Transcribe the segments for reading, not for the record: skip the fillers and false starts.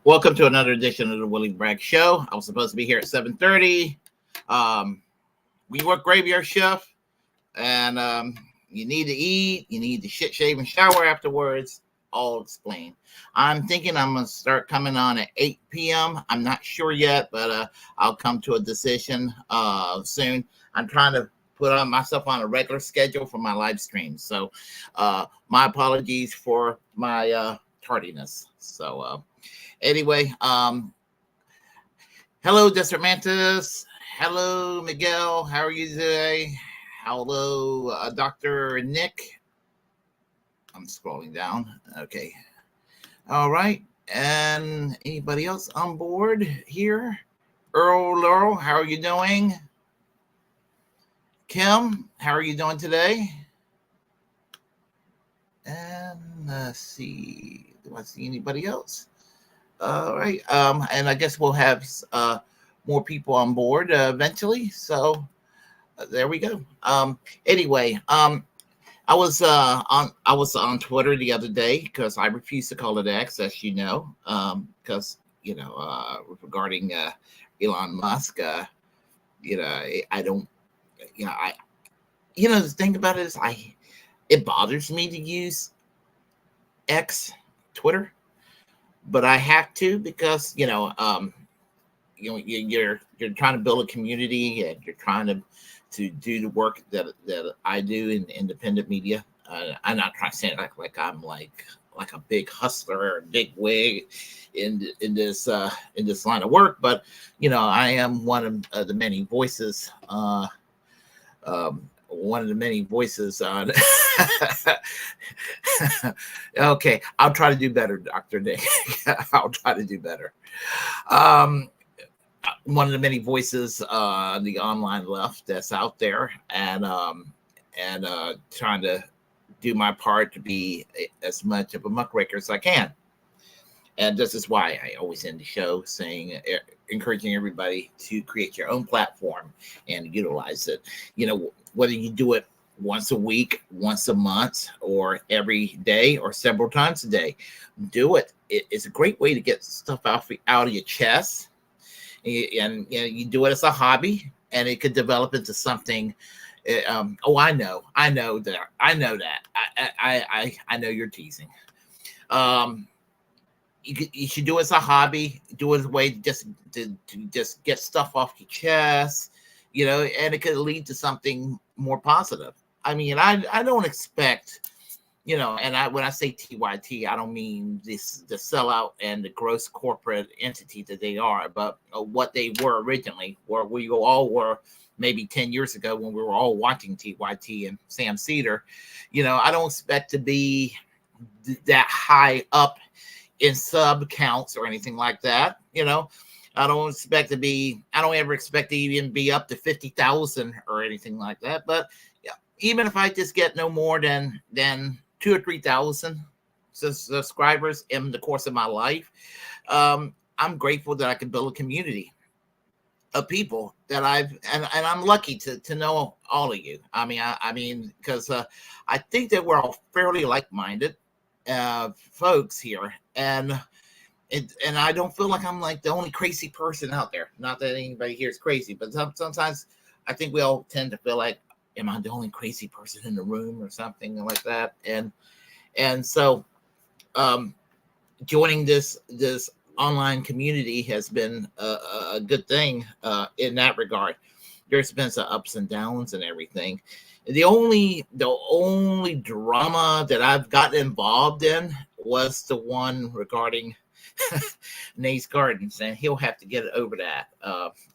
Welcome to another edition of the Willie Bragg Show. I was supposed to be here at 7:30. We work graveyard shift, and you need to eat. You need to shave, and shower afterwards. All explained. I'm thinking I'm going to start coming on at 8 p.m. I'm not sure yet, but I'll come to a decision soon. I'm trying to put on myself on a regular schedule for my live streams. So my apologies for my tardiness. So anyway, hello, Desert Mantis. Hello, Miguel. How are you today? Hello, Dr. Nick. I'm scrolling down. Okay. All right. And anybody else on board here? Earl Laurel, how are you doing? Kim, how are you doing today? And let's see. Do I see anybody else? All right. And I guess we'll have more people on board eventually. So there we go. Anyway, I was on Twitter the other day because I refuse to call it X, as you know, because regarding Elon Musk, I don't, the thing about it is it bothers me to use X, Twitter, but I have to because you're trying to build a community and you're trying to do the work that I do in independent media. I'm not trying to say it like I'm like a big hustler or a big wig in this line of work, but I am one of the many voices. One of the many voices on. Okay, I'll try to do better, Dr. Nick. I'll try to do better. One of the many voices on the online left that's out there, and trying to do my part to be as much of a muckraker as I can. And this is why I always end the show saying, encouraging everybody to create your own platform and utilize it. Whether you do it once a week, once a month, or every day, or several times a day, do it. It's a great way to get stuff out of your chest. And you do it as a hobby, and it could develop into something. I know that. I know you're teasing. You should do it as a hobby. Do it as a way to just get stuff off your chest, and it could lead to something more positive. I mean, I don't expect. And when I say TYT, I don't mean the sellout and the gross corporate entity that they are, but what they were originally, where we all were maybe 10 years ago when we were all watching TYT and Sam Cedar. I don't expect to be that high up in sub counts or anything like that. I don't ever expect to even be up to 50,000 or anything like that. But even if I just get no more than 2,000 or 3,000 subscribers in the course of my life, I'm grateful that I can build a community of people that and I'm lucky to know all of you. I mean, because I think that we're all fairly like-minded folks here, and I don't feel like I'm like the only crazy person out there. Not that anybody here is crazy, but sometimes I think we all tend to feel like, am I the only crazy person in the room or something like that? And so joining this online community has been a good thing in that regard. There's been some ups and downs and everything. The only drama that I've gotten involved in was the one regarding Nays Gardens, and he'll have to get over that.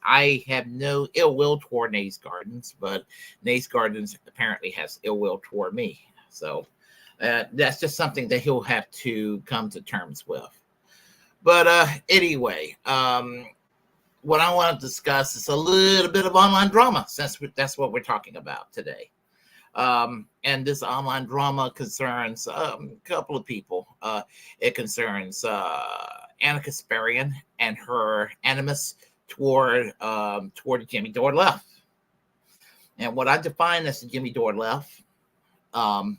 I have no ill will toward Nays Gardens, but Nays Gardens apparently has ill will toward me. So that's just something that he'll have to come to terms with. But anyway, what I want to discuss is a little bit of online drama, since that's what we're talking about today. And this online drama concerns a couple of people. It concerns Anna Kasparian and her animus toward Jimi Dore-left. And what I define as the Jimi Dore-left, and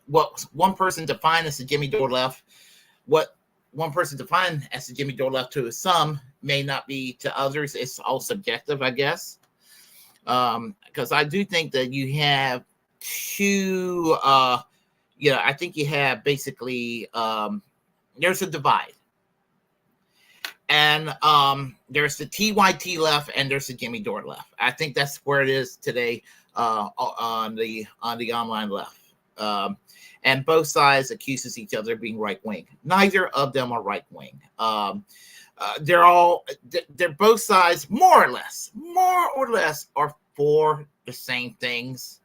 what one person defined as the Jimi Dore-left, what one person defined as the Jimmy Dore-left to some may not be to others. It's all subjective, I guess. Because I do think that you have two, I think you have basically, there's a divide. And there's the TYT left and there's the Jimmy Dore left. I think that's where it is today on the online left. And both sides accuses each other of being right wing. Neither of them are right wing. They're both sides more or less are for the same things.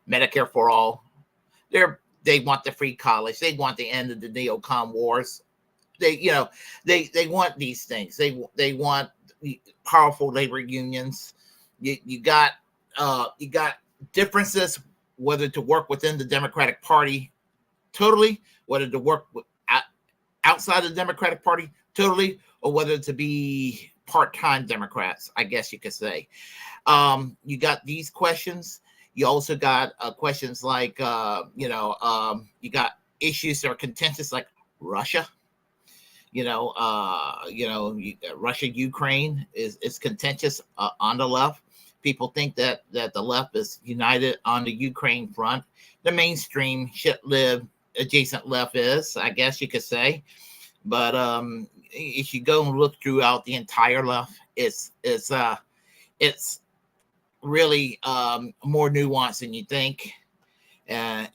Medicare for all. They want the free college. They want the end of the neocon wars. They want these things. They want powerful labor unions. You got differences whether to work within the Democratic Party totally, whether to work outside the Democratic Party totally, or whether to be part-time Democrats, I guess you could say. You got these questions. You also got questions like, you got issues that are contentious like Russia. Russia, Ukraine is contentious on the left. People think that the left is united on the Ukraine front. The mainstream shit-lived adjacent left is, I guess you could say. But if you go and look throughout the entire left, it's really more nuanced than you think, and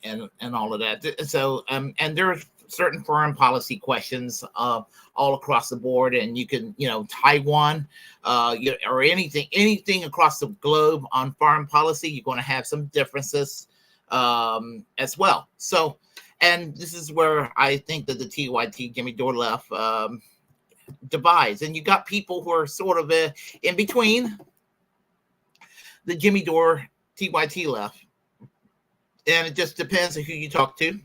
all of that. So and there are certain foreign policy questions all across the board, and you can Taiwan or anything across the globe on foreign policy, you're going to have some differences as well. So, and this is where I think that the TYT Jimmy Dore left divides, and you got people who are sort of in between the Jimmy Dore TYT left, and it just depends on who you talk to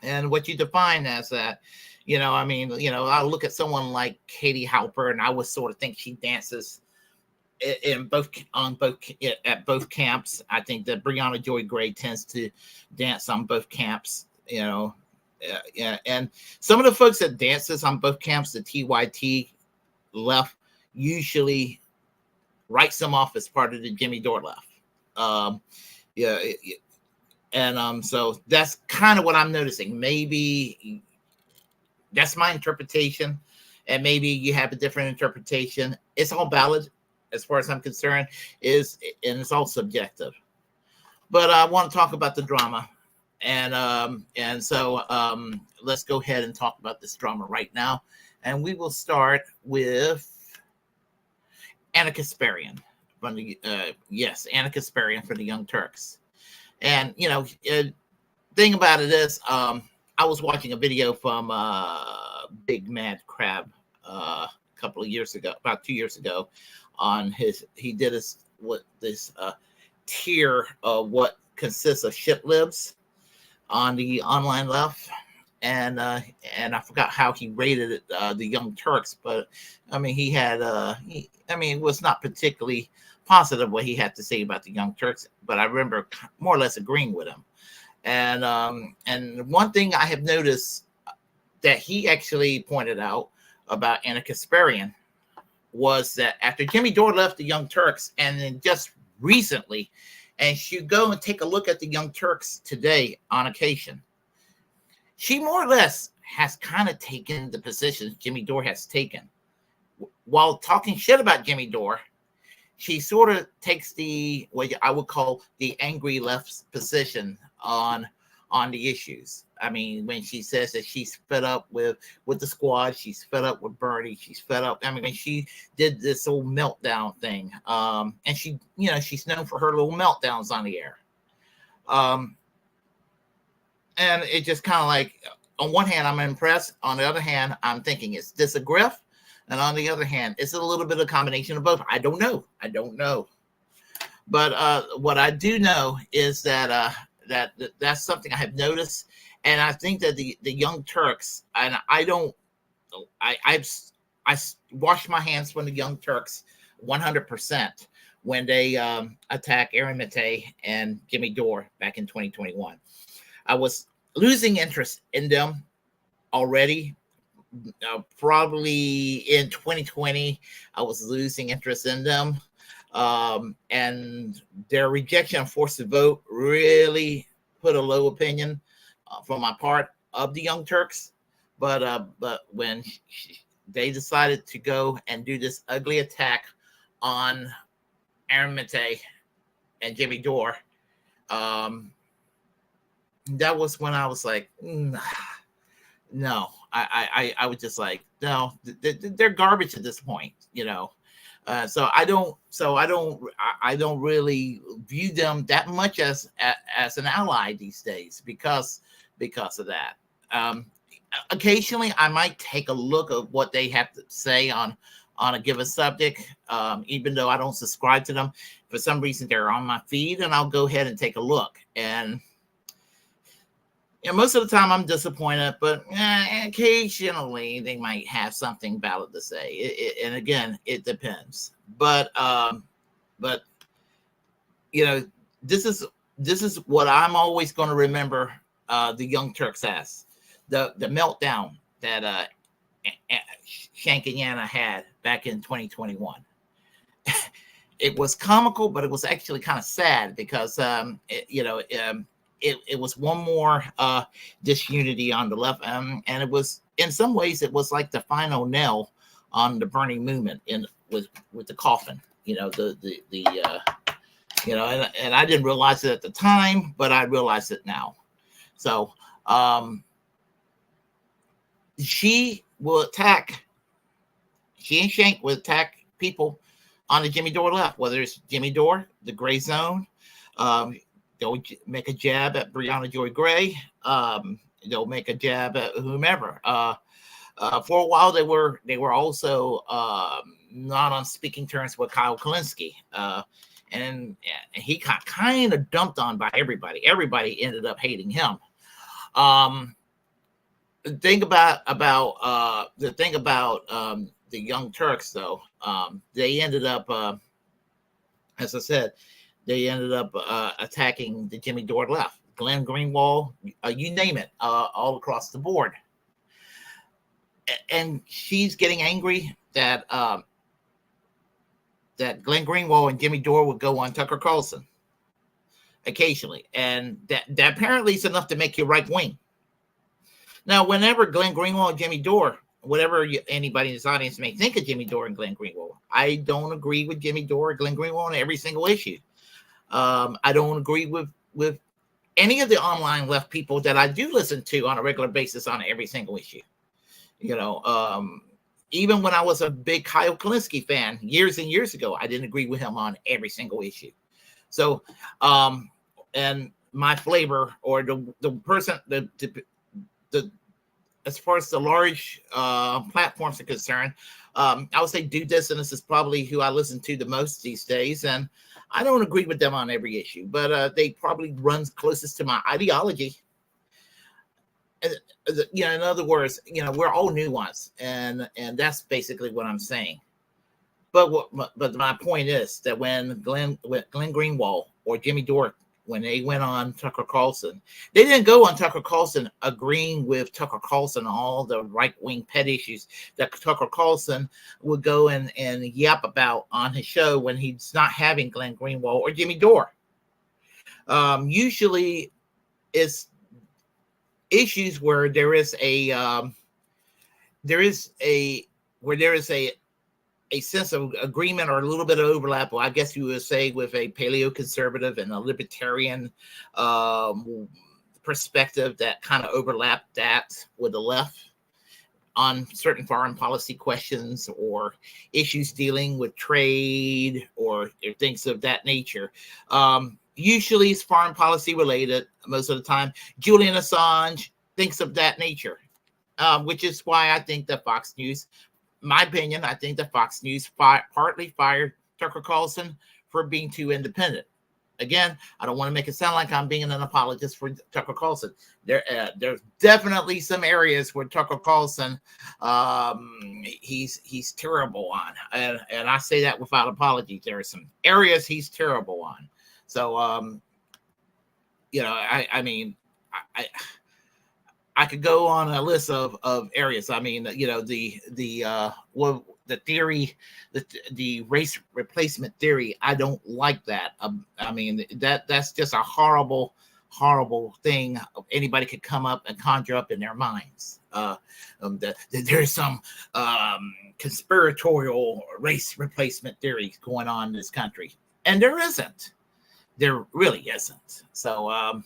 and what you define as that. I look at someone like Katie Halper, and I would sort of think she dances at both camps. I think that Breonna Joy Gray tends to dance on both camps. And some of the folks that dances on both camps, the TYT left, usually writes them off as part of the Jimmy Dore left. So that's kind of what I'm noticing. Maybe that's my interpretation, and maybe you have a different interpretation. It's all valid as far as I'm concerned, and it's all subjective. But I want to talk about the drama, and so let's go ahead and talk about this drama right now, and we will start with Anna Kasparian from the Anna Kasparian for the Young Turks. And thing about it is, I was watching a video from Big Mad Crab a couple of years ago, about 2 years ago, on he did this tier of what consists of shit libs on the online left, and I forgot how he rated it, the Young Turks, but I mean he had it was not particularly positive what he had to say about the Young Turks, but I remember more or less agreeing with him. And one thing I have noticed that he actually pointed out about Anna Kasparian was that after Jimmy Dore left the Young Turks, and then just recently, and you go and take a look at the Young Turks today on occasion, she more or less has kind of taken the positions Jimmy Dore has taken. While talking shit about Jimmy Dore, she sort of takes what I would call the angry left's position on the issues. I mean, when she says that she's fed up with the squad, she's fed up with Bernie, she's fed up. I mean, when she did this whole meltdown thing, and she's known for her little meltdowns on the air. And it just kind of like, on one hand, I'm impressed. On the other hand, I'm thinking, is this a grift? And on the other hand, it's a little bit of a combination of both. I don't know. But what I do know is that that's something I have noticed. And I think that the Young Turks, and I wash my hands from the Young Turks 100% when they attack Aaron Maté and Jimmy Dore back in 2021. I was losing interest in them already probably in 2020, I was losing interest in them. And their rejection of Forced to Vote really put a low opinion from my part of the Young Turks. But when they decided to go and do this ugly attack on Aaron Mate and Jimmy Dore, that was when I was like, no, I was just like, no, they're garbage at this point, you know. So I don't really view them that much as an ally these days because of that. Occasionally, I might take a look at what they have to say on a given subject, even though I don't subscribe to them. For some reason, they're on my feed, and I'll go ahead and take a look. And most of the time, I'm disappointed, but occasionally they might have something valid to say. And again, it depends. But you know, this is what I'm always going to remember the Young Turks as the meltdown that Shank and Yana had back in 2021. It was comical, but it was actually kind of sad because it was one more disunity on the left, and it was, in some ways, it was like the final nail on the Bernie movement with the coffin. You know, and I didn't realize it at the time, but I realize it now. So she and Shank will attack people on the Jimmy Dore left, whether it's Jimmy Dore, the gray zone. They'll make a jab at Breonna Joy Gray. They'll make a jab at whomever. For a while, they were also not on speaking terms with Kyle Kalinske, and he got kind of dumped on by everybody. Everybody ended up hating him. The thing about the Young Turks, though, they ended up, as I said, they ended up attacking the Jimmy Dore left, Glenn Greenwald, you name it, all across the board. And she's getting angry that Glenn Greenwald and Jimmy Dore would go on Tucker Carlson occasionally, and that apparently is enough to make you right wing. Now, whenever Glenn Greenwald and Jimmy Dore, whatever anybody in this audience may think of Jimmy Dore and Glenn Greenwald, I don't agree with Jimmy Dore or Glenn Greenwald on every single issue. I don't agree with any of the online left people that I do listen to on a regular basis on every single issue. You know, even when I was a big Kyle Kalinske fan years and years ago, I didn't agree with him on every single issue. So, and my flavor, or the person, the as far as the large platforms are concerned, I would say Do This, and this is probably who I listen to the most these days. And I don't agree with them on every issue, but they probably run closest to my ideology. You know, in other words, you know, we're all nuanced, and that's basically what I'm saying. But my point is that when Glenn Greenwald or Jimmy Dore, when they went on Tucker Carlson, they didn't go on Tucker Carlson agreeing with Tucker Carlson on all the right-wing pet issues that Tucker Carlson would go and yap about on his show when he's not having Glenn Greenwald or Jimmy Dore. Usually it's issues where there is a sense of agreement or a little bit of overlap, or I guess you would say, with a paleo-conservative and a libertarian perspective that kind of overlapped that with the left on certain foreign policy questions or issues dealing with trade or things of that nature. Usually it's foreign policy related most of the time. Julian Assange, things of that nature, which is why I think that Fox News, my opinion, I think that Fox News partly fired Tucker Carlson for being too independent. Again, I don't want to make it sound like I'm being an apologist for Tucker Carlson. There's definitely some areas where Tucker Carlson, he's terrible on, and I say that without apology. There are some areas he's terrible on. So, you know, I mean, I could go on a list of areas. I mean, you know, the theory, the race replacement theory. I don't like that. I mean, that's just a horrible thing anybody could come up and conjure up in their minds. That there's some conspiratorial race replacement theories going on in this country, and there isn't. There really isn't. So,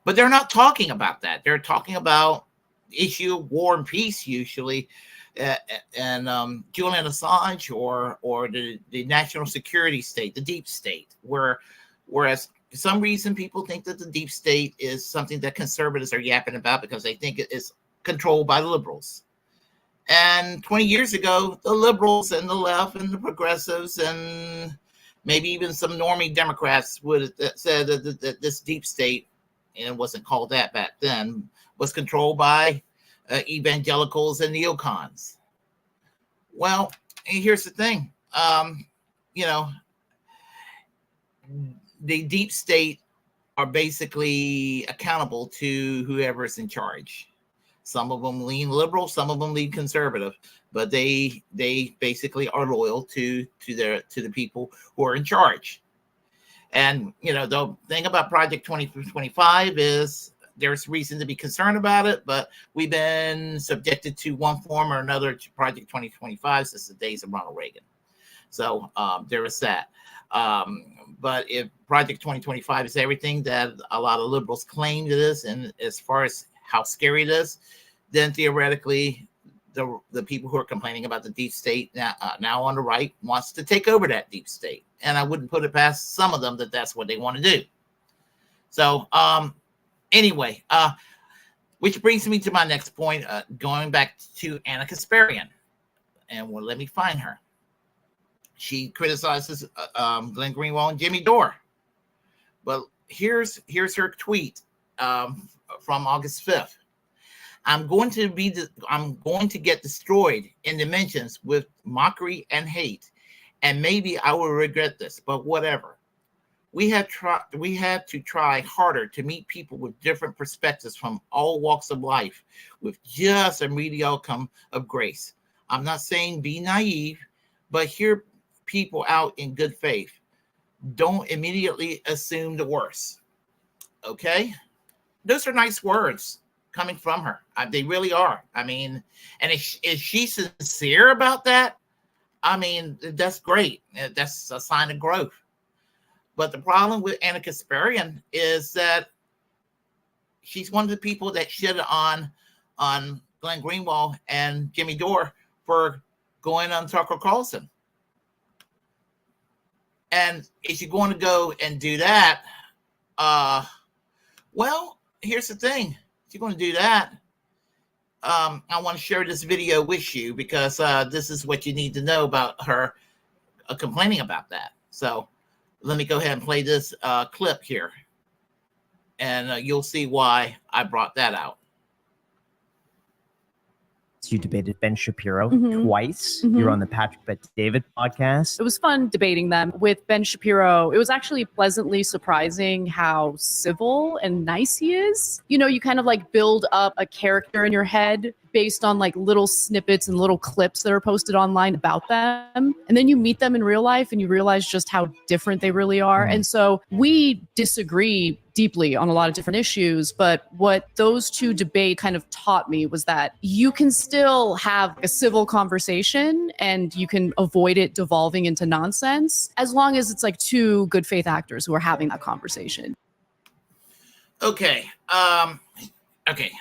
but they're not talking about that. They're talking about the issue of war and peace usually, and Julian Assange or the national security state, the deep state, whereas for some reason people think that the deep state is something that conservatives are yapping about because they think it is controlled by liberals. And 20 years ago, the liberals and the left and the progressives and maybe even some normie Democrats would have said that this deep state, and it wasn't called that back then, was controlled by evangelicals and neocons. Well, here's the thing. You know, the deep state are basically accountable to whoever's in charge. Some of them lean liberal, some of them lean conservative, but they basically are loyal to the people who are in charge. And you know, the thing about Project 2025 is there's reason to be concerned about it, but we've been subjected to one form or another to Project 2025 since the days of Ronald Reagan. So there is that. But if Project 2025 is everything that a lot of liberals claim it is, and as far as how scary it is, then theoretically the people who are complaining about the deep state now on the right wants to take over that deep state. And I wouldn't put it past some of them that that's what they want to do. So anyway, which brings me to my next point, going back to Anna Kasparian. And well, let me find her. She criticizes Glenn Greenwald and Jimmy Dore. But here's her tweet from August 5th. I'm going to get destroyed in dimensions with mockery and hate, and maybe I will regret this, but whatever. We have to try harder to meet people with different perspectives from all walks of life with just a modicum of grace. I'm not saying be naive, but hear people out in good faith. Don't immediately assume the worst. Okay? Those are nice words coming from her. They really are. I mean, and is she sincere about that? I mean, that's great. That's a sign of growth. But the problem with Anna Kasparian is that she's one of the people that shit on Glenn Greenwald and Jimmy Dore for going on Tucker Carlson. And is she going to go and do that? Well, here's the thing. If you're going to do that, I want to share this video with you because this is what you need to know about her complaining about that. So let me go ahead and play this clip here, and you'll see why I brought that out. You debated Ben Shapiro twice. You're on the Patrick Bet-David podcast. It was fun debating them with Ben Shapiro. It was actually pleasantly surprising how civil and nice he is. You know, you kind of like build up a character in your head based on like little snippets and little clips that are posted online about them. And then you meet them in real life and you realize just how different they really are. And so we disagree deeply on a lot of different issues. But what those two debate kind of taught me was that you can still have a civil conversation and you can avoid it devolving into nonsense as long as it's like two good faith actors who are having that conversation. Okay. Okay.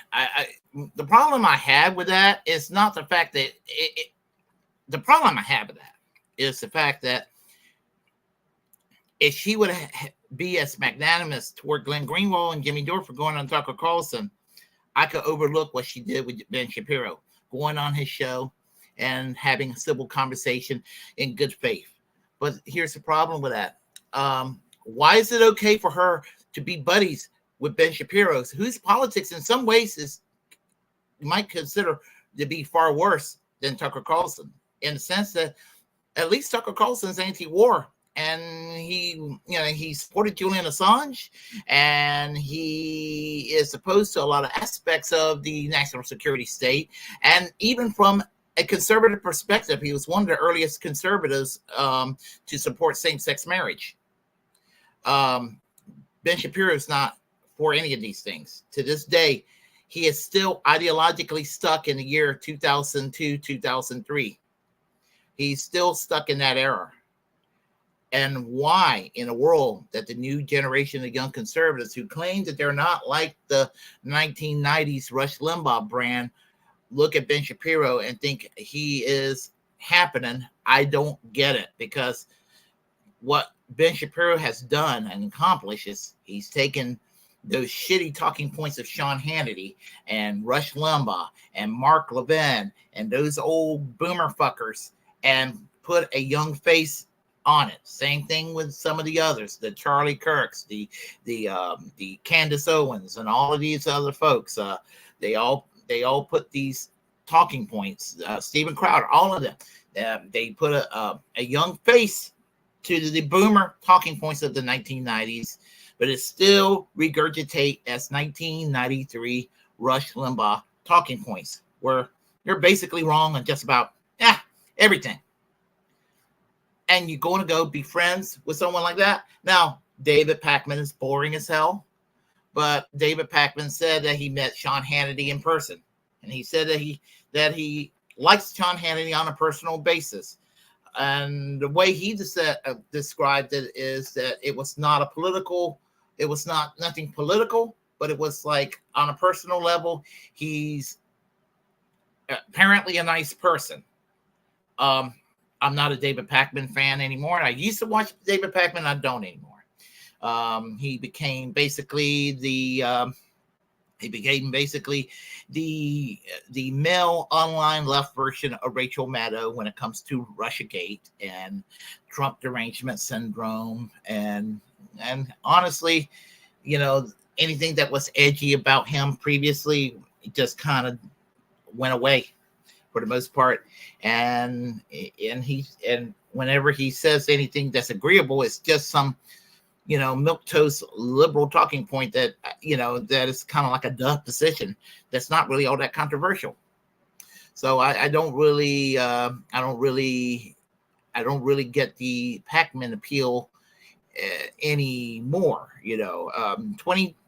The problem I have with that is not the fact that the problem I have with that is the fact that if she would be as magnanimous toward Glenn Greenwald and Jimmy Dore for going on Tucker Carlson, I could overlook what she did with Ben Shapiro, going on his show and having a civil conversation in good faith. But here's the problem with that. Why is it okay for her to be buddies with Ben Shapiro, whose politics in some ways is you might consider to be far worse than Tucker Carlson, in the sense that at least Tucker Carlson's anti-war and he supported Julian Assange, and he is opposed to a lot of aspects of the national security state, and even from a conservative perspective, he was one of the earliest conservatives to support same-sex marriage. Ben Shapiro is not for any of these things. To this day, he is still ideologically stuck in the year 2002, 2003. He's still stuck in that era. And why, in a world that the new generation of young conservatives who claim that they're not like the 1990s Rush Limbaugh brand look at Ben Shapiro and think he is happening, I don't get it. Because what Ben Shapiro has done and accomplished is he's taken those shitty talking points of Sean Hannity and Rush Limbaugh and Mark Levin and those old boomer fuckers and put a young face on it. Same thing with some of the others, the Charlie Kirks, the Candace Owens, and all of these other folks. They all put these talking points. Steven Crowder, all of them. They put a young face to the boomer talking points of the 1990s, but it still regurgitate as 1993 Rush Limbaugh talking points, where you're basically wrong on just about everything. And you're going to go be friends with someone like that? Now, David Pakman is boring as hell, but David Pakman said that he met Sean Hannity in person, and he said that he likes Sean Hannity on a personal basis. And the way he described it is that it was not nothing political, but it was like on a personal level, he's apparently a nice person. I'm not a David Pakman fan anymore. I used to watch David Pakman. I don't anymore. He became basically the male online left version of Rachel Maddow when it comes to Russiagate and Trump derangement syndrome. And honestly, anything that was edgy about him previously just kind of went away for the most part. And whenever he says anything that's agreeable, it's just some milquetoast liberal talking point that that is kind of like a duh position that's not really all that controversial. So I don't really get the Pakman appeal anymore.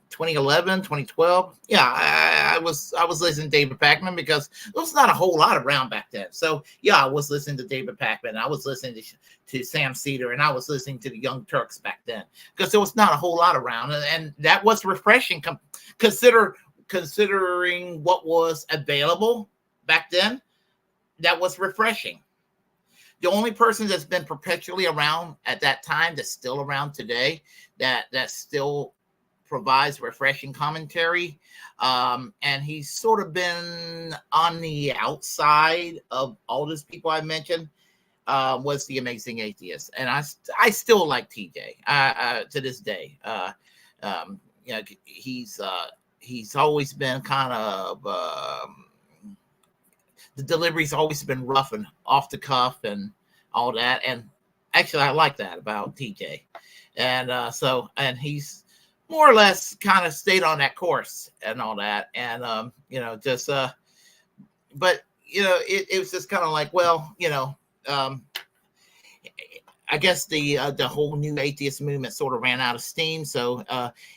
2011, 2012. Yeah, I was listening to David Pakman because there was not a whole lot around back then. So yeah, I was listening to David Pakman. I was listening to Sam Cedar, and I was listening to the Young Turks back then because there was not a whole lot around, and that was refreshing. Considering what was available back then, that was refreshing. The only person that's been perpetually around at that time that's still around today, that still provides refreshing commentary, and he's sort of been on the outside of all those people I mentioned, was The Amazing Atheist. And I still like TJ to this day. He's always been kind of the delivery's always been rough and off the cuff and all that, and actually I like that about TJ. And and he's more or less kind of stayed on that course and all that. And, but, it was just kind of like, well, I guess the whole new atheist movement sort of ran out of steam. So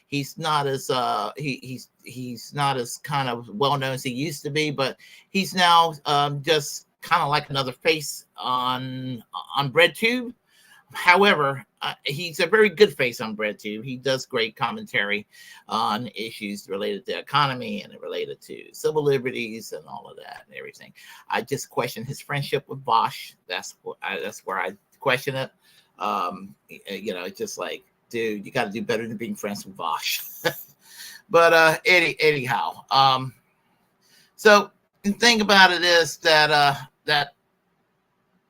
he's not as he's not as kind of well known as he used to be, but he's now just kind of like another face on BreadTube. However, he's a very good face on BreadTube. He does great commentary on issues related to economy and related to civil liberties and all of that and everything. I just question his friendship with Bosch. That's where I question it. It's just like, dude, you got to do better than being friends with Bosch. But anyhow, so the thing about it is that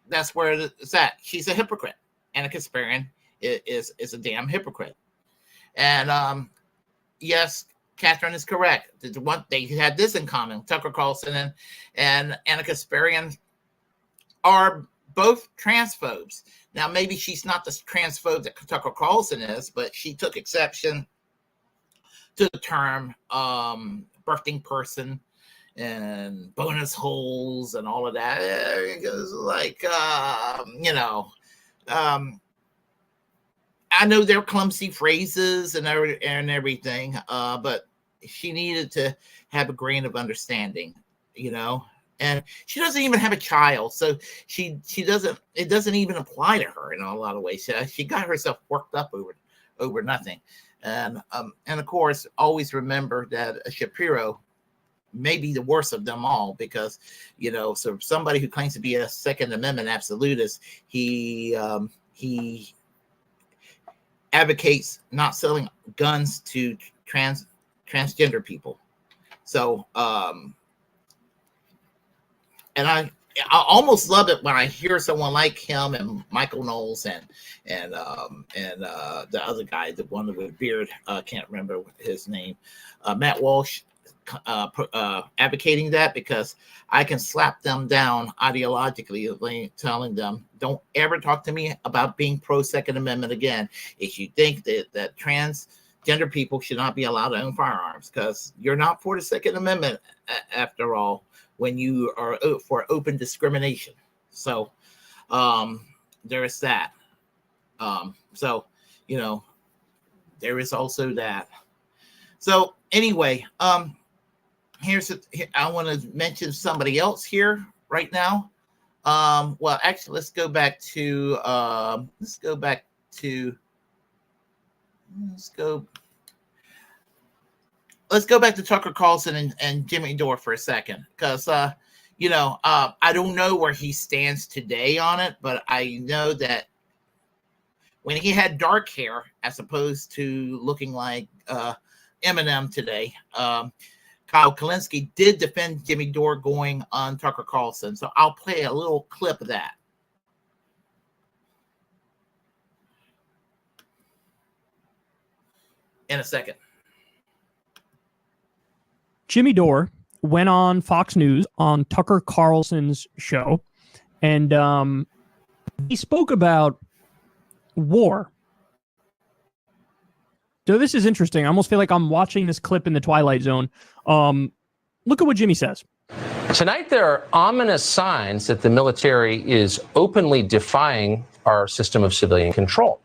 that's where it's at. She's a hypocrite. And a Kasparian is a damn hypocrite. And yes, Catherine is correct. They had this in common. Tucker Carlson and Anna Kasparian are both transphobes. Now, maybe she's not the transphobe that Tucker Carlson is, but she took exception to the term birthing person and bonus holes and all of that. It was like, I know they're clumsy phrases and everything, but she needed to have a grain of understanding, and she doesn't even have a child, so she doesn't. It doesn't even apply to her in a lot of ways. She got herself worked up over nothing, and of course, always remember that Shapiro may be the worst of them all because, so somebody who claims to be a Second Amendment absolutist, he advocates not selling guns to transgender people. So, and I almost love it when I hear someone like him and Michael Knowles and the other guy, the one with a beard, can't remember his name, Matt Walsh, advocating that, because I can slap them down ideologically, telling them, don't ever talk to me about being pro Second Amendment again if you think that transgender people should not be allowed to own firearms, because you're not for the Second Amendment after all when you are for open discrimination. So there is that. There is also that. So anyway, I want to mention somebody else here right now. Well, actually, let's go back to Tucker Carlson and Jimmy Dore for a second, because I don't know where he stands today on it, but I know that when he had dark hair as opposed to looking like Eminem today, Kyle Kalinske did defend Jimmy Dore going on Tucker Carlson. So I'll play a little clip of that in a second. Jimmy Dore went on Fox News on Tucker Carlson's show, and he spoke about war. So this is interesting. I almost feel like I'm watching this clip in the Twilight Zone. Look at what Jimmy says. Tonight, there are ominous signs that the military is openly defying our system of civilian control.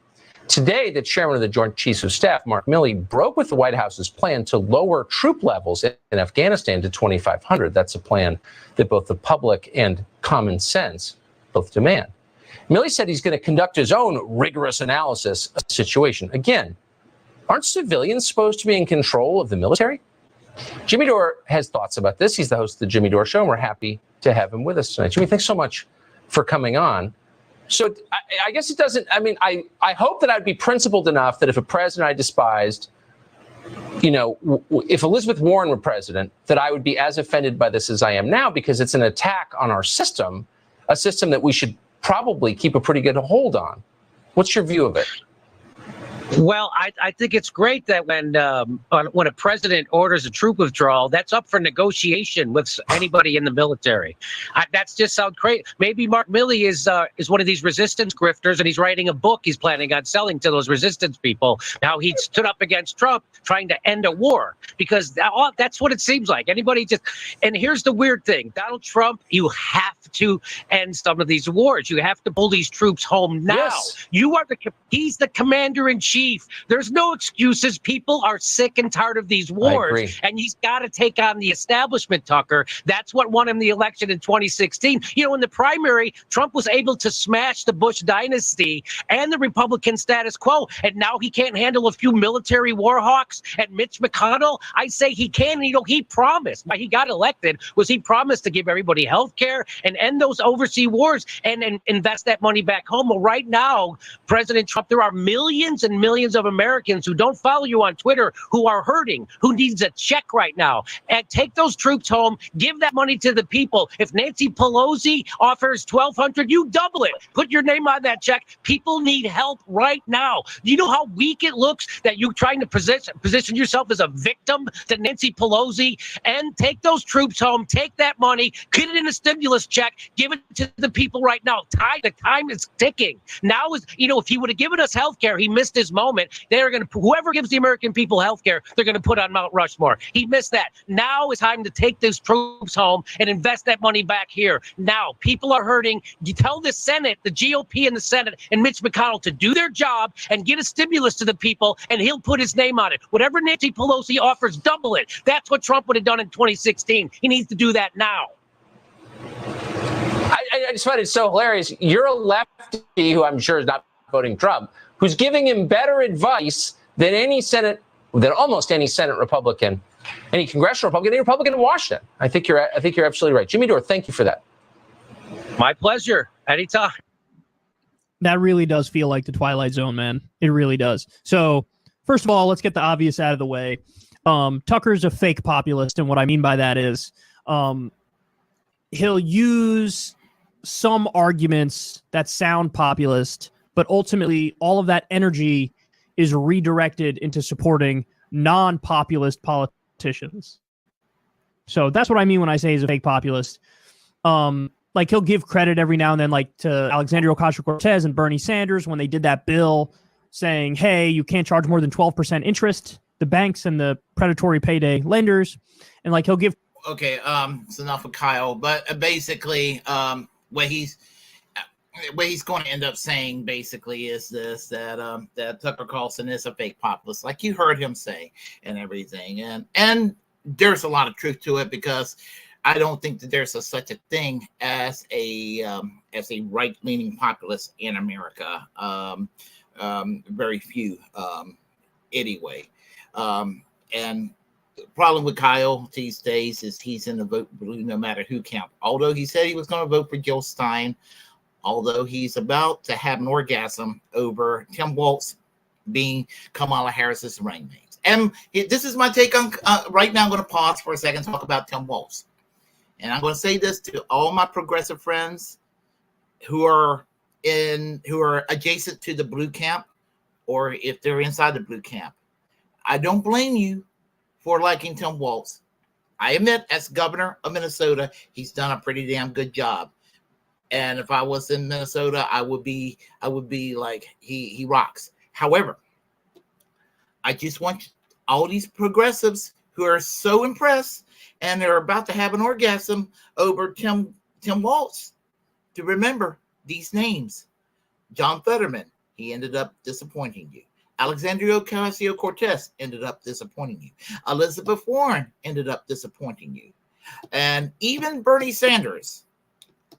Today, the chairman of the Joint Chiefs of Staff, Mark Milley, broke with the White House's plan to lower troop levels in Afghanistan to 2,500. That's a plan that both the public and common sense both demand. Milley said he's going to conduct his own rigorous analysis of the situation. Again, aren't civilians supposed to be in control of the military? Jimmy Dore has thoughts about this. He's the host of the Jimmy Dore Show, and we're happy to have him with us tonight. Jimmy, thanks so much for coming on. So I guess it doesn't, I hope that I'd be principled enough that if a president I despised, if Elizabeth Warren were president, that I would be as offended by this as I am now, because it's an attack on our system, a system that we should probably keep a pretty good hold on. What's your view of it? Well, I think it's great that when a president orders a troop withdrawal, that's up for negotiation with anybody in the military. That's just sounds great. Maybe Mark Milley is one of these resistance grifters, and he's writing a book he's planning on selling to those resistance people. Now he stood up against Trump trying to end a war, because that's what it seems like. And here's the weird thing. Donald Trump, you have to end some of these wars. You have to pull these troops home now. Yes. He's the commander-in-chief. There's no excuses. People are sick and tired of these wars, and he's got to take on the establishment, Tucker. That's what won him the election in 2016. In the primary, Trump was able to smash the Bush dynasty and the Republican status quo, and now he can't handle a few military war hawks and Mitch McConnell. I say he can. He promised. He got elected. He promised to give everybody health care and end those overseas wars and invest that money back home. Well, right now, President Trump, there are millions and millions of Americans who don't follow you on Twitter, who are hurting, who needs a check right now. And take those troops home, give that money to the people. If Nancy Pelosi offers $1,200, you double it. Put your name on that check. People need help right now. You know how weak it looks that you're trying to position yourself as a victim to Nancy Pelosi? And take those troops home, take that money, get it in a stimulus check, give it to the people right now. The time is ticking. Now is, if he would have given us health care, he missed his moment. They're going to, whoever gives the American people health care, they're going to put on Mount Rushmore. He missed that. Now is time to take those troops home and invest that money back here. Now, people are hurting. You tell the Senate, the GOP and the Senate and Mitch McConnell to do their job and get a stimulus to the people, and he'll put his name on it. Whatever Nancy Pelosi offers, double it. That's what Trump would have done in 2016. He needs to do that now. I just find it so hilarious. You're a lefty who I'm sure is not voting Trump, who's giving him better advice than almost any Senate Republican, any congressional Republican, any Republican in Washington. I think you're absolutely right. Jimmy Dore, thank you for that. My pleasure. Anytime. That really does feel like the Twilight Zone, man. It really does. So, first of all, let's get the obvious out of the way. Tucker's a fake populist, and what I mean by that is he'll use some arguments that sound populist, but ultimately all of that energy is redirected into supporting non-populist politicians. So that's what I mean when I say he's a fake populist. Like, he'll give credit every now and then, like to Alexandria Ocasio-Cortez and Bernie Sanders when they did that bill saying, hey, you can't charge more than 12% interest, the banks and the predatory payday lenders. And like, he'll give. Okay, it's enough of Kyle, but basically, what he's going to end up saying basically is this, that Tucker Carlson is a fake populist, like you heard him say, and everything. And there's a lot of truth to it, because I don't think that there's such a thing as a right-leaning populist in America. Very few, anyway. And the problem with Kyle these days is he's in the vote blue no matter who count. Although he said he was going to vote for Jill Stein, although he's about to have an orgasm over Tim Walz being Kamala Harris's running mate. And this is my take on right now. I'm going to pause for a second and talk about Tim Walz. And I'm going to say this to all my progressive friends who are adjacent to the blue camp, or if they're inside the blue camp. I don't blame you for liking Tim Walz. I admit, as governor of Minnesota, he's done a pretty damn good job. And if I was in Minnesota, I would be like, he rocks. However, I just want all these progressives who are so impressed and they're about to have an orgasm over Tim Walz to remember these names. John Fetterman, he ended up disappointing you. Alexandria Ocasio-Cortez ended up disappointing you. Elizabeth Warren ended up disappointing you. And even Bernie Sanders,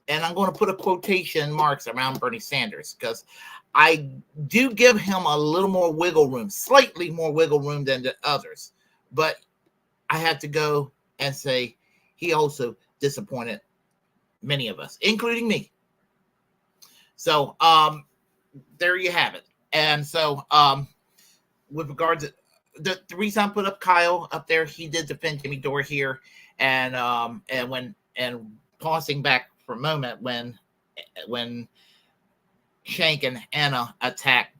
and I'm going to put a quotation marks around Bernie Sanders, because I do give him a little more wiggle room, slightly more wiggle room than the others. But I had to go and say he also disappointed many of us, including me. So there you have it. And so with regard to the reason I put up Kyle up there, he did defend Jimmy Dore here. And pausing back for a moment, when Shank and Anna attacked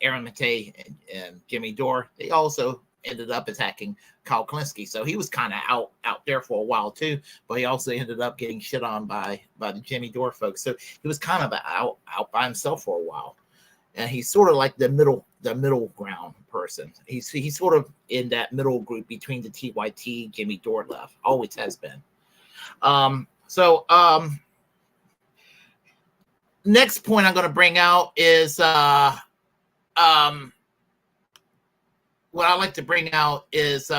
Aaron Matei and Jimmy Dore, they also ended up attacking Kyle Kalinske. So he was kind of out there for a while too, but he also ended up getting shit on by the Jimmy Dore folks. So he was kind of out by himself for a while. And he's sort of like the middle ground person. He's sort of in that middle group between the TYT, Jimmy Dore-left, always has been. Next point I'm going to bring out is what I like to bring out is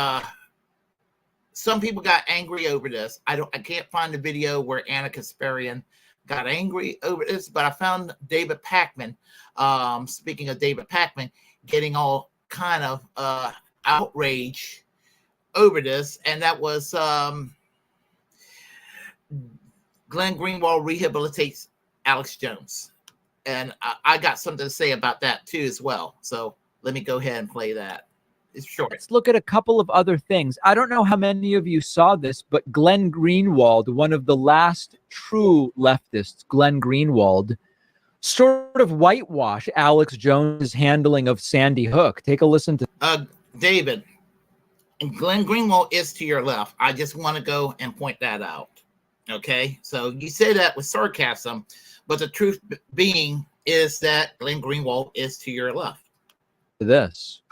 some people got angry over this. I can't find the video where Anna Kasparian got angry over this, but I found David Pakman. Speaking of David Pakman, getting all kind of outrage over this, and that was Glenn Greenwald rehabilitates Alex Jones, and I got something to say about that too as well. So Let me go ahead and play that. It's short. Let's look at a couple of other things. I don't know how many of you saw this, but Glenn Greenwald, one of the last true leftists, Glenn Greenwald, sort of whitewash Alex Jones' handling of Sandy Hook. Take a listen to David. And Glenn Greenwald is to your left. I just want to go and point that out. Okay, so you say that with sarcasm, but the truth being is that Glenn Greenwald is to your left. this.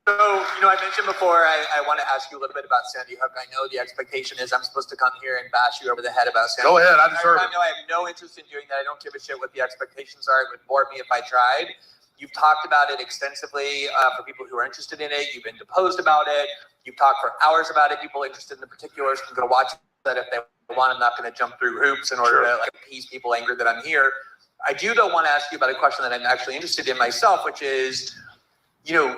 So, I mentioned before, I want to ask you a little bit about Sandy Hook. I know the expectation is I'm supposed to come here and bash you over the head about Sandy Hook. Go ahead, I deserve it. I know I have no interest in doing that. I don't give a shit what the expectations are. It would bore me if I tried. You've talked about it extensively for people who are interested in it. You've been deposed about it. You've talked for hours about it. People interested in the particulars can go watch that if they want. I'm not going to jump through hoops in order to appease people angry that I'm here. I do, though, want to ask you about a question that I'm actually interested in myself, which is, you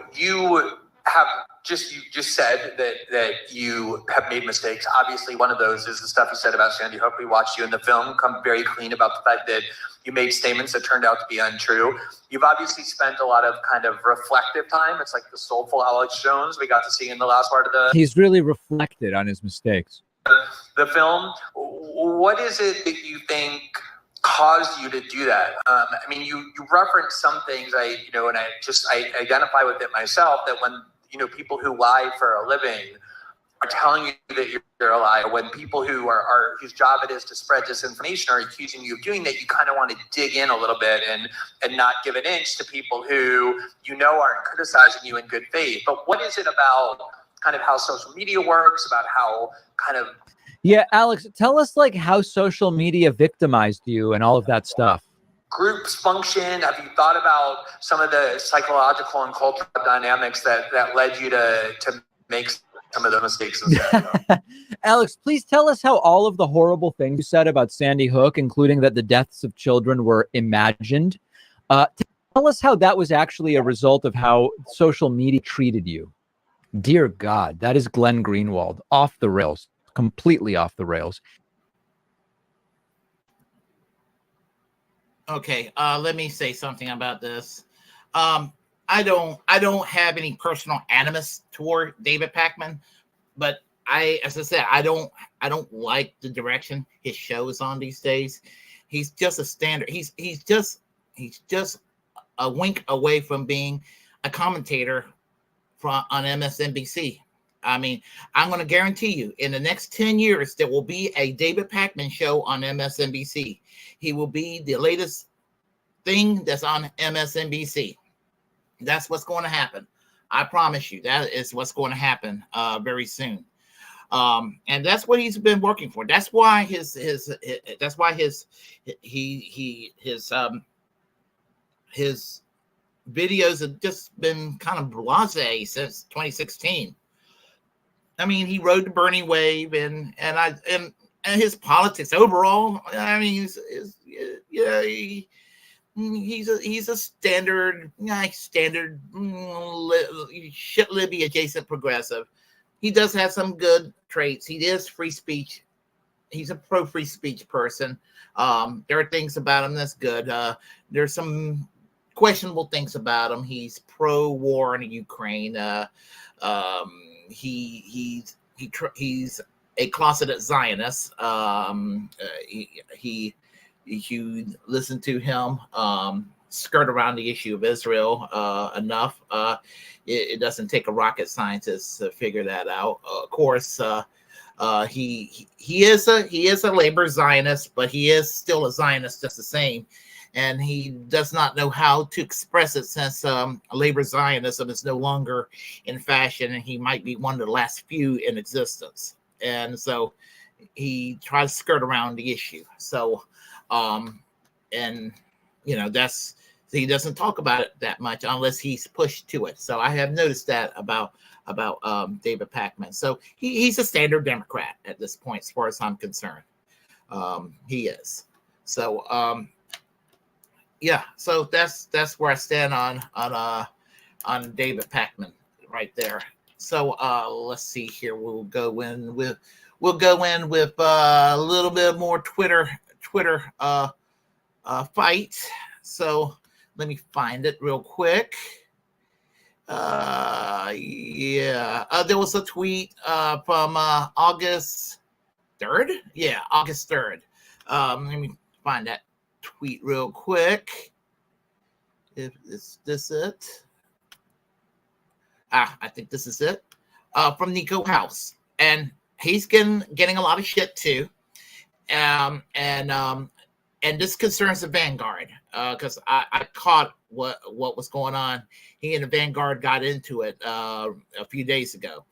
just said that you have made mistakes. Obviously, one of those is the stuff you said about Sandy Hook. We watched you in the film come very clean about the fact that you made statements that turned out to be untrue. You've obviously spent a lot of kind of reflective time. It's like the soulful Alex Jones we got to see in the last part of the... He's really reflected on his mistakes. The film. What is it that you think caused you to do that? You referenced some things and I identify with it myself, that when people who lie for a living are telling you that you're a liar, when people who are whose job it is to spread disinformation are accusing you of doing that, you kind of want to dig in a little bit and not give an inch to people who aren't criticizing you in good faith. But what is it about kind of how social media works, about how kind of... Yeah, Alex, tell us how social media victimized you and all of that stuff. Groups function. Have you thought about some of the psychological and cultural dynamics that led you to make some of the mistakes? Alex, please tell us how all of the horrible things you said about Sandy Hook, including that the deaths of children were imagined. Tell us how that was actually a result of how social media treated you. Dear God, that is Glenn Greenwald. Off the rails. Completely off the rails. Okay, let me say something about this. I don't have any personal animus toward David Pakman, but as I said, I don't like the direction his show is on these days. He's just a standard. He's just a wink away from being a commentator on MSNBC. I'm going to guarantee you, in the next 10 years, there will be a David Pakman show on MSNBC. He will be the latest thing that's on MSNBC. That's what's going to happen. I promise you, that is what's going to happen very soon. And that's what he's been working for. That's why his videos have just been kind of blasé since 2016. He rode the Bernie wave, and his politics overall. He's a standard shit libby adjacent progressive. He does have some good traits. He is free speech. He's a pro free speech person. There are things about him that's good. There's some questionable things about him. He's pro war in Ukraine. He's a closeted Zionist. You listen to him skirt around the issue of Israel enough. It doesn't take a rocket scientist to figure that out. Of course, he is a labor Zionist, but he is still a Zionist just the same. And he does not know how to express it since labor Zionism is no longer in fashion, and he might be one of the last few in existence. And so he tries to skirt around the issue. So, he doesn't talk about it that much unless he's pushed to it. So I have noticed that about David Pakman. So he's a standard Democrat at this point, as far as I'm concerned. He is. So, yeah, so that's where I stand on David Pakman right there. So let's see here. We'll go in with a little bit more Twitter fight. So let me find it real quick. Yeah. There was a tweet from August 3rd. Yeah, August 3rd. Let me find that tweet real quick. Is this it? I think this is it. From Nico House. And he's getting a lot of shit too. And this concerns the Vanguard. Because I caught what was going on. He and the Vanguard got into it a few days ago.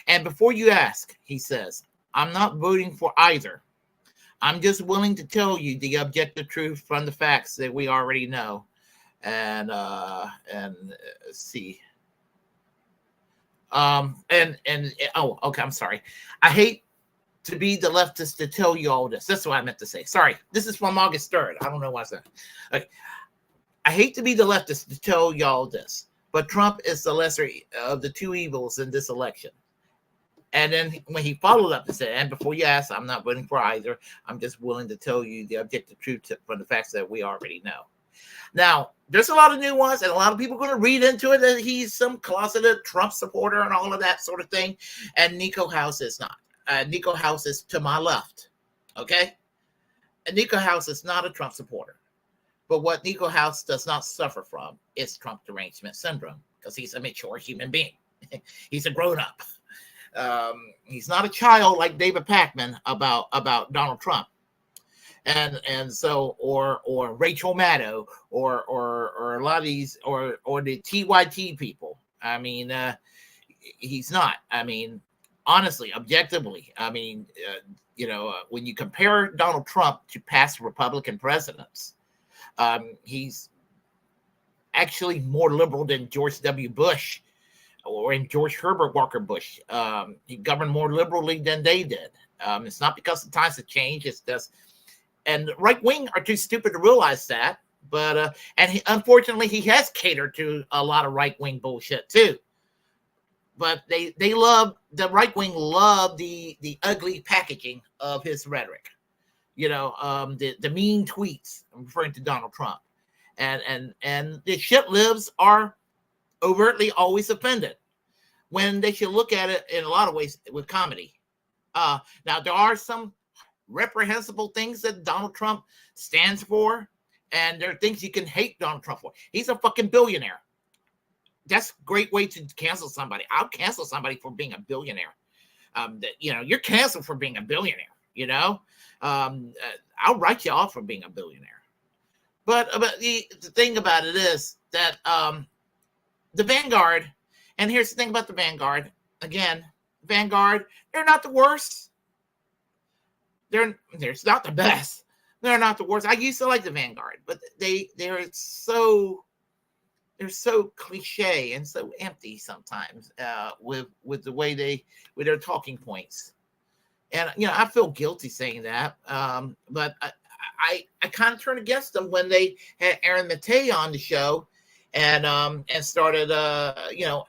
And before you ask, he says, I'm not voting for either. I'm just willing to tell you the objective truth from the facts that we already know. And let's see. Okay, I'm sorry. I hate to be the leftist to tell you all this. That's what I meant to say. Sorry. This is from August 3rd. I don't know what I said. Okay. I hate to be the leftist to tell y'all this, but Trump is the lesser of the two evils in this election. And then when he followed up and said, and before you ask, I'm not voting for either. I'm just willing to tell you the objective truth from the facts that we already know. Now, there's a lot of nuance, and a lot of people are going to read into it that he's some closeted Trump supporter and all of that sort of thing. And Nico House is not. Nico House is to my left. Okay? And Nico House is not a Trump supporter. But what Nico House does not suffer from is Trump derangement syndrome, because he's a mature human being. He's a grown-up. He's not a child like David Pakman about Donald Trump. And so or Rachel Maddow or a lot of these or the TYT people. I mean, he's not. I mean, honestly, objectively, I mean, when you compare Donald Trump to past Republican presidents, he's actually more liberal than George W. Bush or in George Herbert Walker Bush. He governed more liberally than they did. It's not because the times have changed. It's just. And the right wing are too stupid to realize that. But unfortunately, he has catered to a lot of right wing bullshit too. But the right wing love the ugly packaging of his rhetoric. The mean tweets. I'm referring to Donald Trump, and the shit libs are overtly always offended when they should look at it in a lot of ways with comedy. Now there are some reprehensible things that Donald Trump stands for, and there are things you can hate Donald Trump for. He's a fucking billionaire. That's a great way to cancel somebody. I'll cancel somebody for being a billionaire. You're canceled for being a billionaire. I'll write you off for being a billionaire. But the thing about it is that the Vanguard, and here's the thing about the Vanguard. Again, Vanguard, they're not the worst. They're not the best. They're not the worst. I used to like the Vanguard, but they're so cliche and so empty sometimes with the way with their talking points. And I feel guilty saying that, but I kind of turned against them when they had Aaron Maté on the show and started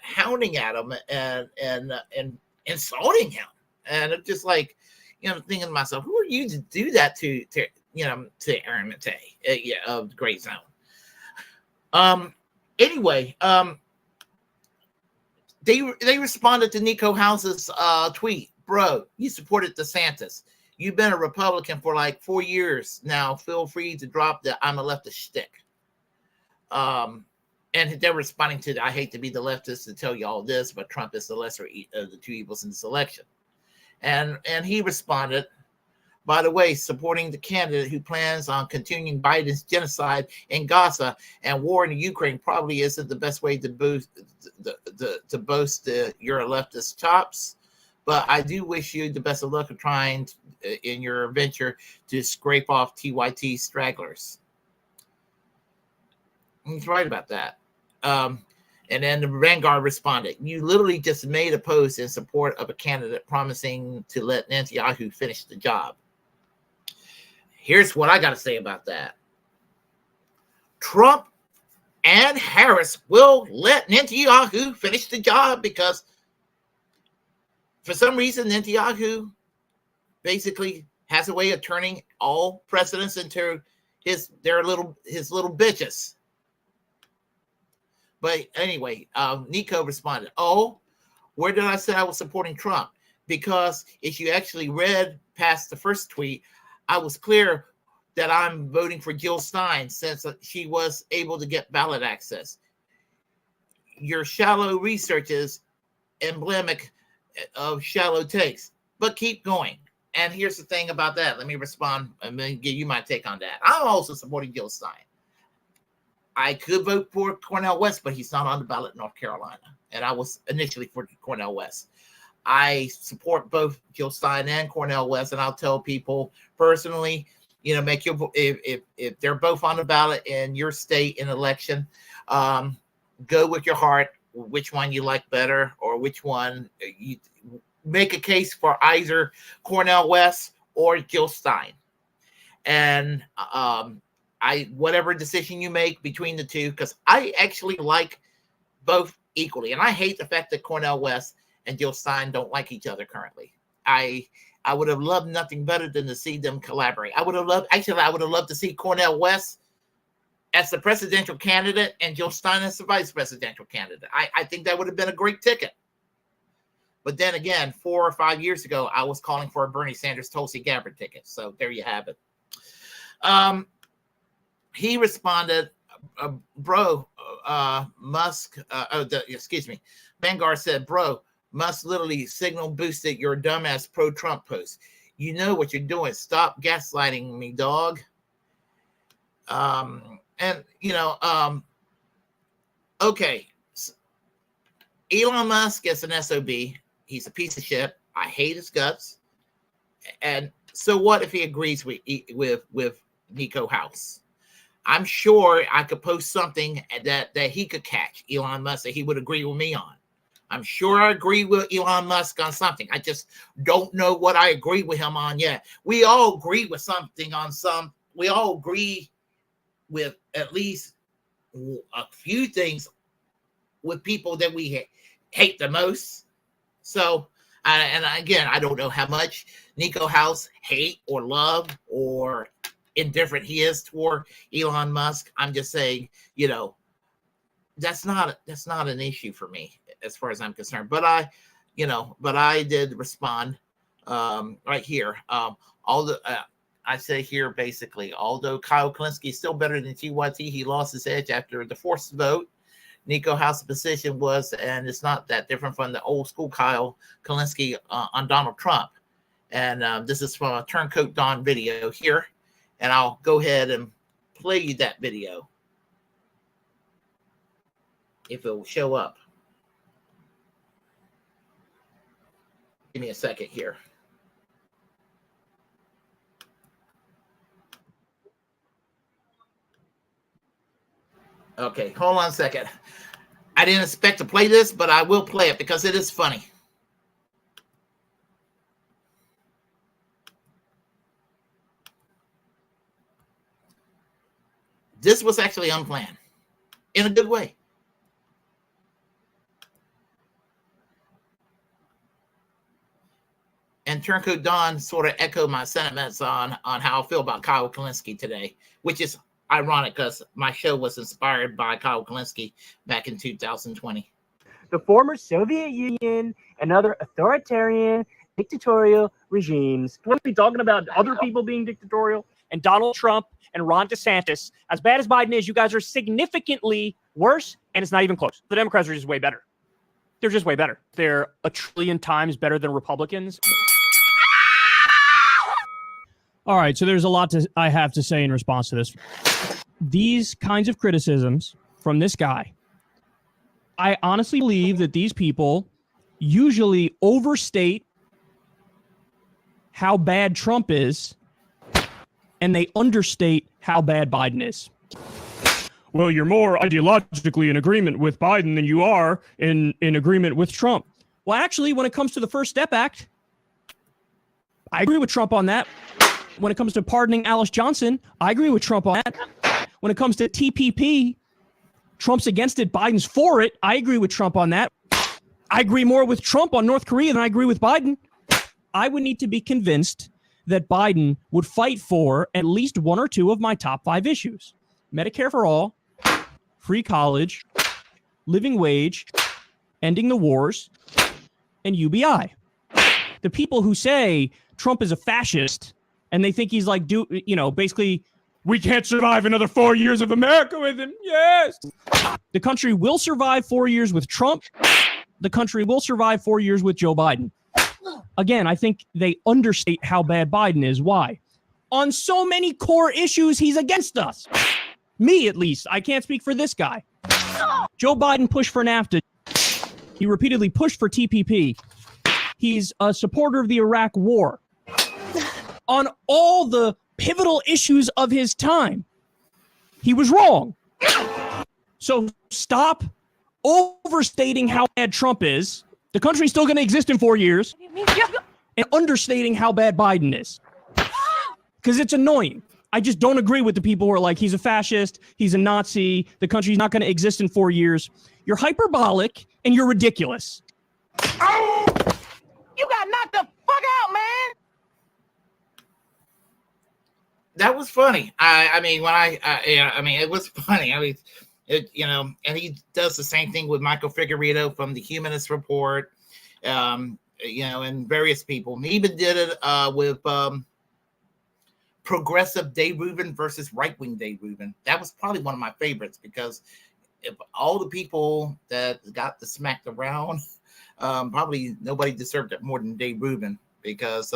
hounding at him and insulting him, and it's just like. Thinking to myself, who are you to do that to Aaron Maté of Great Zone? Anyway, they responded to Nico House's tweet. Bro, you supported DeSantis. You've been a Republican for like 4 years now. Feel free to drop the I'm a leftist shtick. And they're responding to I hate to be the leftist to tell you all this, but Trump is the lesser of the two evils in this election. And he responded, by the way, supporting the candidate who plans on continuing Biden's genocide in Gaza and war in the Ukraine probably isn't the best way to boast your leftist chops. But I do wish you the best of luck of trying in your venture to scrape off TYT stragglers. He's right about that. And then the Vanguard responded, you literally just made a post in support of a candidate promising to let Netanyahu finish the job. Here's what I got to say about that. Trump and Harris will let Netanyahu finish the job because for some reason, Netanyahu basically has a way of turning all presidents into his little bitches. But anyway, Nico responded, "Oh, where did I say I was supporting Trump? Because if you actually read past the first tweet, I was clear that I'm voting for Jill Stein since she was able to get ballot access. Your shallow research is emblematic of shallow takes, but keep going." And here's the thing about that. Let me respond and then give you my take on that. I'm also supporting Jill Stein. I could vote for Cornel West, but he's not on the ballot in North Carolina. And I was initially for Cornel West. I support both Jill Stein and Cornel West, and I'll tell people personally, make your if they're both on the ballot in your state in election, go with your heart, which one you like better, or which one you make a case for either Cornel West or Jill Stein. And whatever decision you make between the two, because I actually like both equally, and I hate the fact that Cornel West and Jill Stein don't like each other currently. I would have loved nothing better than to see them collaborate. I would have loved to see Cornel West as the presidential candidate and Jill Stein as the vice presidential candidate. I think that would have been a great ticket. But then again, 4 or 5 years ago, I was calling for a Bernie Sanders Tulsi Gabbard ticket. So there you have it. He responded, Vanguard said, "Bro, Musk literally signal boosted your dumbass pro-Trump post. You know what you're doing. Stop gaslighting me, dog." Okay. Elon Musk is an SOB. He's a piece of shit. I hate his guts. And so what if he agrees with Nico House? I'm sure I could post something that he could catch, Elon Musk, that he would agree with me on. I'm sure I agree with Elon Musk on something. I just don't know what I agree with him on yet. We all agree with something on some. We all agree with at least a few things with people that we hate the most. So, and again, I don't know how much Nico House hate or love or indifferent he is toward Elon Musk. I'm just saying, that's not an issue for me as far as I'm concerned. But I did respond right here. I say here basically, although Kyle Kalinske is still better than TYT, he lost his edge after the forced vote. Nico House's position was, and it's not that different from the old school Kyle Kalinske on Donald Trump. And this is from a Turncoat Don video here. And I'll go ahead and play you that video if it will show up. Give me a second here. Okay, hold on a second. I didn't expect to play this, but I will play it because it is funny. This was actually unplanned in a good way. And Turncoat Don sort of echoed my sentiments on how I feel about Kyle Kalinske today, which is ironic because my show was inspired by Kyle Kalinske back in 2020. The former Soviet Union and other authoritarian dictatorial regimes. We're be talking about other people being dictatorial and Donald Trump and Ron DeSantis. As bad as Biden is, you guys are significantly worse, and it's not even close. The Democrats are just way better. They're just way better. They're 1 trillion times better than Republicans. All right, so there's a lot I have to say in response to this. These kinds of criticisms from this guy, I honestly believe that these people usually overstate how bad Trump is, and they understate how bad Biden is. Well, you're more ideologically in agreement with Biden than you are in agreement with Trump. Well, actually, when it comes to the First Step Act, I agree with Trump on that. When it comes to pardoning Alice Johnson, I agree with Trump on that. When it comes to TPP, Trump's against it, Biden's for it. I agree with Trump on that. I agree more with Trump on North Korea than I agree with Biden. I would need to be convinced that Biden would fight for at least 1 or 2 of my top 5 issues. Medicare for all, free college, living wage, ending the wars, and UBI. The people who say Trump is a fascist and they think he's like, basically, we can't survive another 4 years of America with him. Yes. The country will survive 4 years with Trump. The country will survive 4 years with Joe Biden. Again, I think they understate how bad Biden is. Why? On so many core issues, he's against us. Me, at least. I can't speak for this guy. Joe Biden pushed for NAFTA. He repeatedly pushed for TPP. He's a supporter of the Iraq War. On all the pivotal issues of his time, he was wrong. So stop overstating how bad Trump is. The country's still going to exist in 4 years. And understating how bad Biden is. Because it's annoying. I just don't agree with the people who are like, he's a fascist, he's a Nazi, the country's not going to exist in 4 years. You're hyperbolic and you're ridiculous. Oh! You got knocked the fuck out, man! That was funny. I mean, it was funny. I mean, and he does the same thing with Michael Figueredo from the Humanist Report, and various people. He even did it with progressive Dave Rubin versus right-wing Dave Rubin. That was probably one of my favorites because if all the people that got the smacked around, probably nobody deserved it more than Dave Rubin because,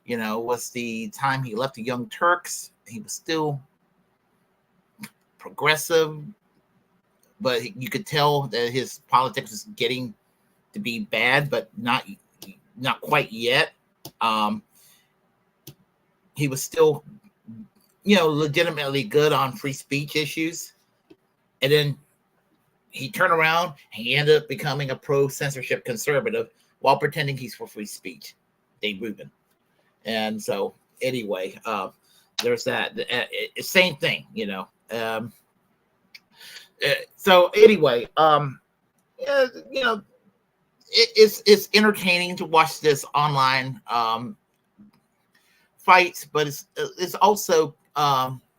was the time he left the Young Turks. He was still progressive, but you could tell that his politics was getting to be bad, but not quite yet. He was still, legitimately good on free speech issues. And then he turned around and he ended up becoming a pro-censorship conservative while pretending he's for free speech. Dave Rubin. And so anyway, there's that. Same thing, so anyway, it's entertaining to watch this online fights, but it's also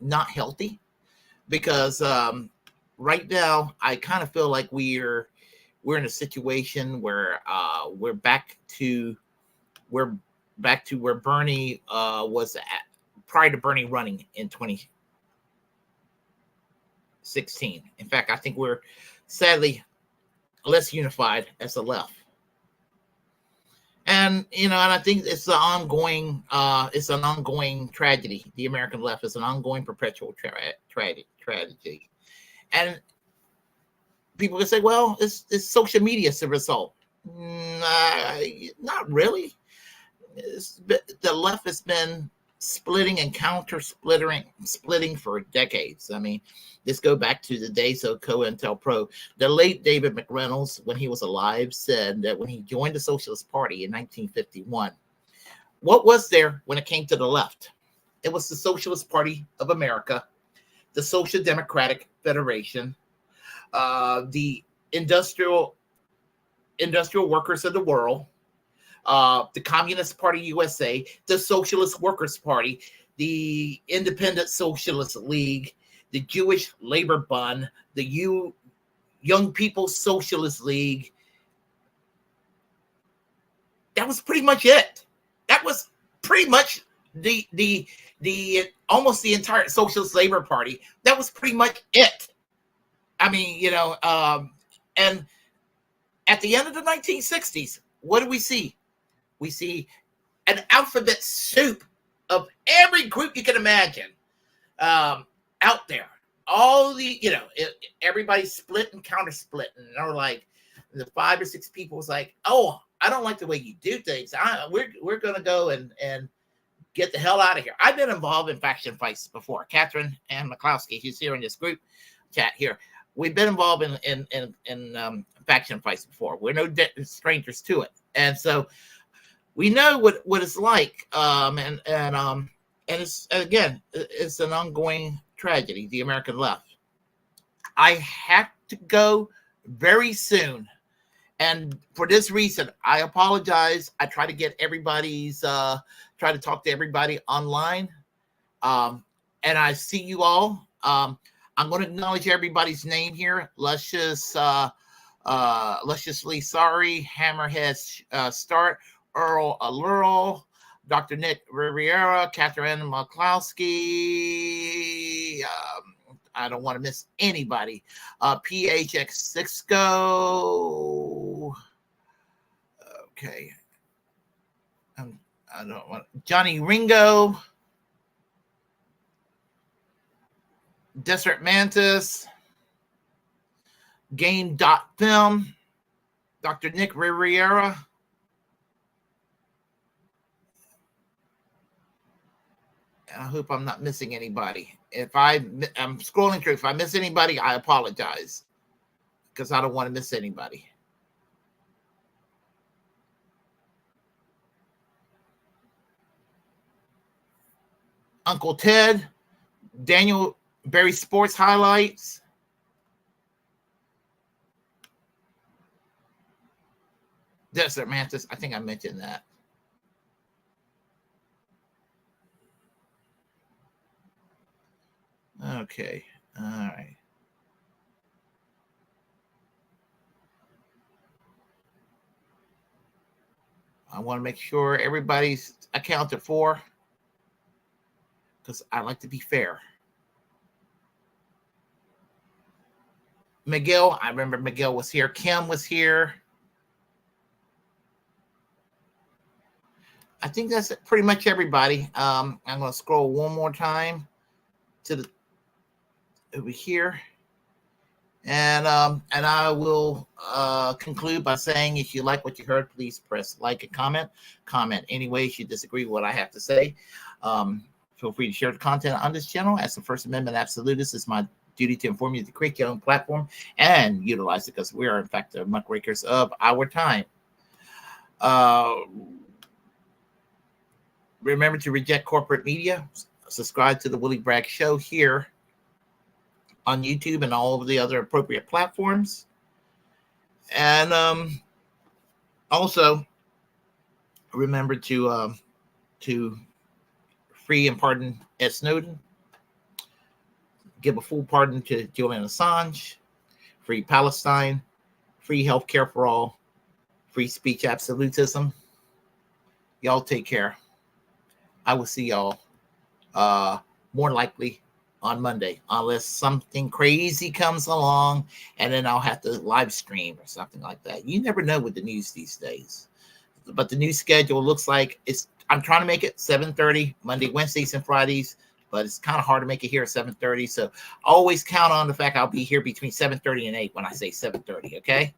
not healthy because right now I kind of feel like we're in a situation where we're back to where Bernie was at prior to Bernie running in 2016. In fact, I think we're sadly less unified as the left. And I think it's an ongoing tragedy. The American left is an ongoing perpetual tragedy. And people can say, well, it's social media as a result. Not really. The left has been splitting and splitting for decades. I mean, let's go back to the days of COINTELPRO. The late David McReynolds, when he was alive, said that when he joined the Socialist Party in 1951, what was there when it came to the left? It was the Socialist Party of America, the Social Democratic Federation, the industrial workers of the world, the Communist Party USA, the Socialist Workers Party, the Independent Socialist League, the Jewish Labor Bund, the Young People's Socialist League. That was pretty much it. That was pretty much the almost the entire Socialist Labor Party. That was pretty much it. I mean, and at the end of the 1960s, what do we see? We see an alphabet soup of every group you can imagine out there. All the, everybody split and counter split. And they're like, the 5 or 6 people was like, oh, I don't like the way you do things. We're going to go and get the hell out of here. I've been involved in faction fights before. Catherine and McCloskey, who's here in this group chat here. We've been involved in faction fights before. We're no strangers to it. And so we know what it's like, and it's, again, it's an ongoing tragedy, the American left. I have to go very soon, and for this reason, I apologize. I try to get try to talk to everybody online, and I see you all. I'm going to acknowledge everybody's name here. Luscious Lee Sorry, Hammerhead Start, Earl Allurl, Dr. Nick Riviera, Catherine McCloskey. I don't want to miss anybody. PHX Cisco. Okay. I don't want Johnny Ringo. Desert Mantis. Game.film. Dr. Nick Riviera. I hope I'm not missing anybody. If I'm scrolling through, if I miss anybody, I apologize because I don't want to miss anybody. Uncle Ted, Daniel Berry Sports Highlights. Desert Mantis, I think I mentioned that. Okay, all right. I want to make sure everybody's accounted for because I like to be fair. Miguel, I remember Miguel was here. Kim was here. I think that's pretty much everybody. I'm going to scroll one more time to the over here, and I will conclude by saying, if you like what you heard, please press like and comment any ways you disagree with what I have to say. Feel free to share the content on this channel. As the First Amendment absolutist, it's my duty to inform you to create your own platform and utilize it, because we are in fact the muckrakers of our time. Remember to reject corporate media. Subscribe to the Willie Bragg Show here on YouTube and all of the other appropriate platforms. And also remember to free and pardon Ed Snowden. Give a full pardon to Julian Assange. Free Palestine. Free healthcare for all. Free speech absolutism. Y'all take care. I will see y'all more likely on Monday, unless something crazy comes along and then I'll have to live stream or something like that. You never know with the news these days. But the new schedule looks like I'm trying to make it 7:30 Monday, Wednesdays, and Fridays, but it's kind of hard to make it here at 7:30. So always count on the fact I'll be here between 7:30 and 8 when I say 7:30, okay?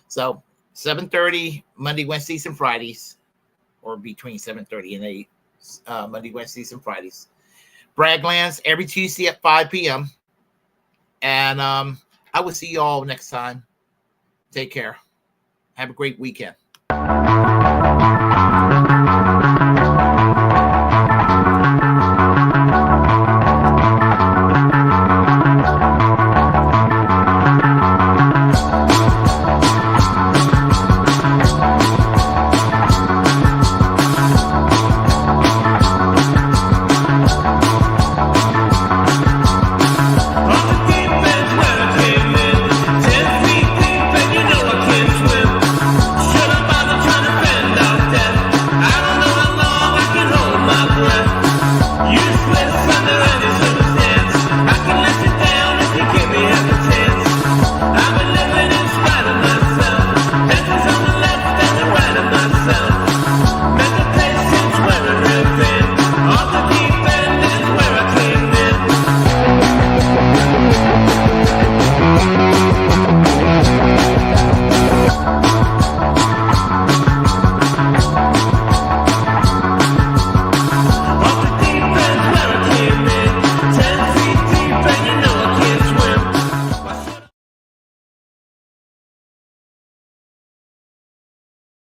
So 7:30 Monday, Wednesdays, and Fridays, or between 7:30 and 8 Monday, Wednesdays, and Fridays. Braglands every Tuesday at 5 p.m. And I will see you all next time. Take care. Have a great weekend.